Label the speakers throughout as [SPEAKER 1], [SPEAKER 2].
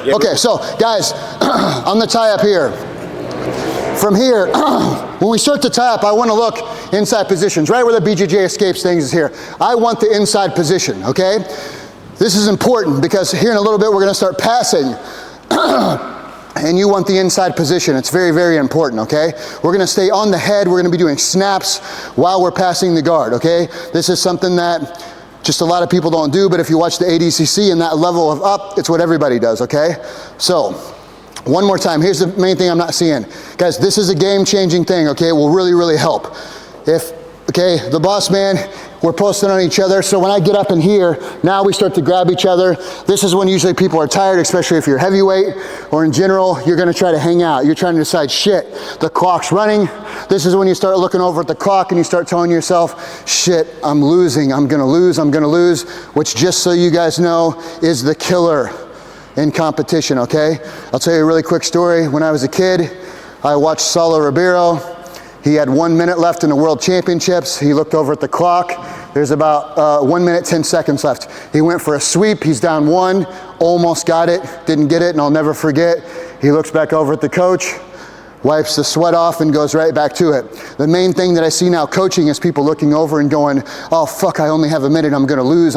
[SPEAKER 1] Okay, so guys, on the tie up here, from here, when we start to tie up, I want to look inside positions, right where the BJJ Escapes things is here. I want the inside position, okay? This is important because here in a little bit we're going to start passing. And you want the inside position. It's very, very important, okay? We're gonna stay on the head. We're gonna be doing snaps while we're passing the guard, okay? This is something that just a lot of people don't do, but if you watch the ADCC and that level of up, it's what everybody does, okay? So, one more time. Here's the main thing I'm not seeing. Guys, this is a game-changing thing, okay? It will really, really help. Okay, the boss man, we're posting on each other, so when I get up in here, now we start to grab each other. This is when usually people are tired, especially if you're heavyweight, or in general, you're gonna try to hang out. You're trying to decide, shit, the clock's running. This is when you start looking over at the clock and you start telling yourself, shit, I'm losing, I'm gonna lose, which just so you guys know, is the killer in competition, okay? I'll tell you a really quick story. When I was a kid, I watched Saulo Ribeiro. He had 1 minute left in the World Championships. He looked over at the clock. There's about 1 minute, 10 seconds left. He went for a sweep. He's down one, almost got it, didn't get it, and I'll never forget. He looks back over at the coach, wipes the sweat off, and goes right back to it. The main thing that I see now coaching is people looking over and going, oh, fuck, I only have a minute, I'm gonna lose,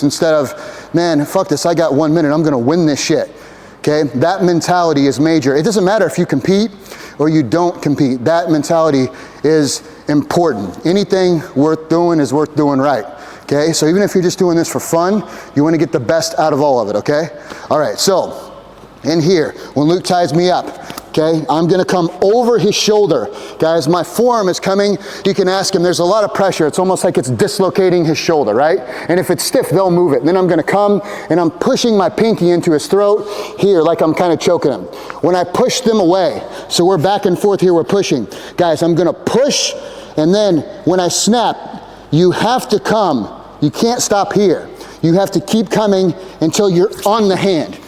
[SPEAKER 1] instead of, man, fuck this, I got 1 minute, I'm gonna win this shit. Okay, that mentality is major. It doesn't matter if you compete or you don't compete. That mentality is important. Anything worth doing is worth doing right. Okay, so even if you're just doing this for fun, you want to get the best out of all of it, okay? All right, so in here, when Luke ties me up, okay, I'm gonna come over his shoulder. Guys, my forearm is coming. You can ask him, there's a lot of pressure. It's almost like it's dislocating his shoulder, right? And if it's stiff, they'll move it. And then I'm gonna come and I'm pushing my pinky into his throat here, like I'm kind of choking him. When I push them away, so we're back and forth here, we're pushing. Guys, I'm gonna push, and then when I snap, you have to come. You can't stop here. You have to keep coming until you're on the hand.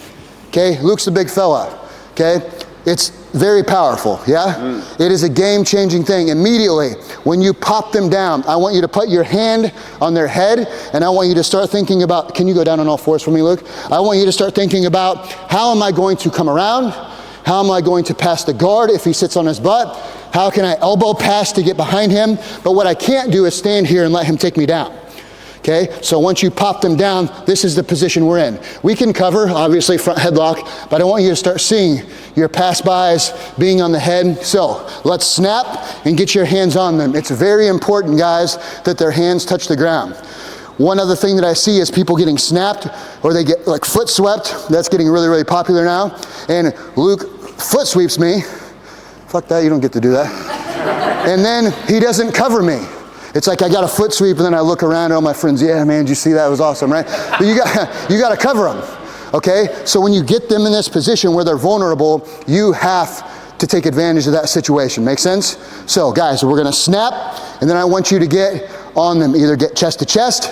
[SPEAKER 1] Okay, Luke's a big fella, okay? It's very powerful, yeah? It is a game-changing thing. Immediately, when you pop them down, I want you to put your hand on their head, and I want you to start thinking about, can you go down on all fours for me, Luke? I want you to start thinking about, how am I going to come around? How am I going to pass the guard if he sits on his butt? How can I elbow pass to get behind him? But what I can't do is stand here and let him take me down. Okay, so once you pop them down, this is the position we're in. We can cover, obviously, front headlock, but I want you to start seeing your pass-bys being on the head. So let's snap and get your hands on them. It's very important, guys, that their hands touch the ground. One other thing that I see is people getting snapped, or they get like foot swept. That's getting really, really popular now. And Luke foot sweeps me. Fuck that, you don't get to do that. And then he doesn't cover me. It's like I got a foot sweep and then I look around and all my friends, yeah, man, did you see that? It was awesome, right? But you got to cover them, okay? So when you get them in this position where they're vulnerable, you have to take advantage of that situation. Make sense? So guys, we're gonna snap, and then I want you to get on them. Either get chest to chest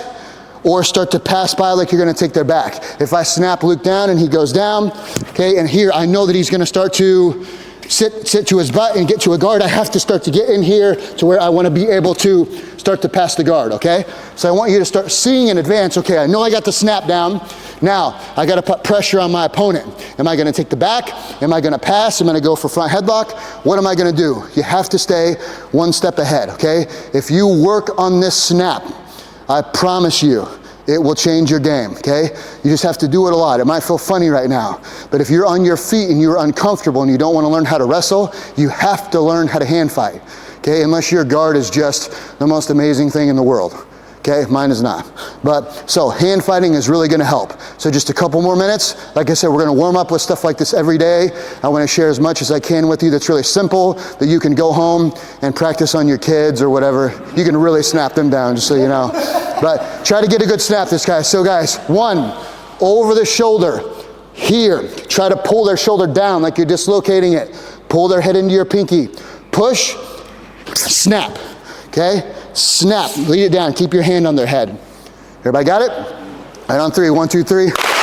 [SPEAKER 1] or start to pass by like you're gonna take their back. If I snap Luke down and he goes down, okay, and here I know that he's gonna start to sit to his butt and get to a guard, I have to start to get in here to where I want to be able to start to pass the guard, okay? So I want you to start seeing in advance, okay, I know I got the snap down. Now, I got to put pressure on my opponent. Am I going to take the back? Am I going to pass? Am I going to go for front headlock? What am I going to do? You have to stay one step ahead, okay? If you work on this snap, I promise you, it will change your game, okay? You just have to do it a lot. It might feel funny right now, but if you're on your feet and you're uncomfortable and you don't want to learn how to wrestle, you have to learn how to hand fight, okay? Unless your guard is just the most amazing thing in the world, okay? Mine is not. But, so hand fighting is really gonna help. So just a couple more minutes. Like I said, we're gonna warm up with stuff like this every day. I wanna share as much as I can with you that's really simple, that you can go home and practice on your kids or whatever. You can really snap them down, just so you know. But try to get a good snap this guy. So guys, one, over the shoulder, here. Try to pull their shoulder down like you're dislocating it. Pull their head into your pinky. Push, snap, okay? Snap, lead it down, keep your hand on their head. Everybody got it? Right on three, 1, 2, 3.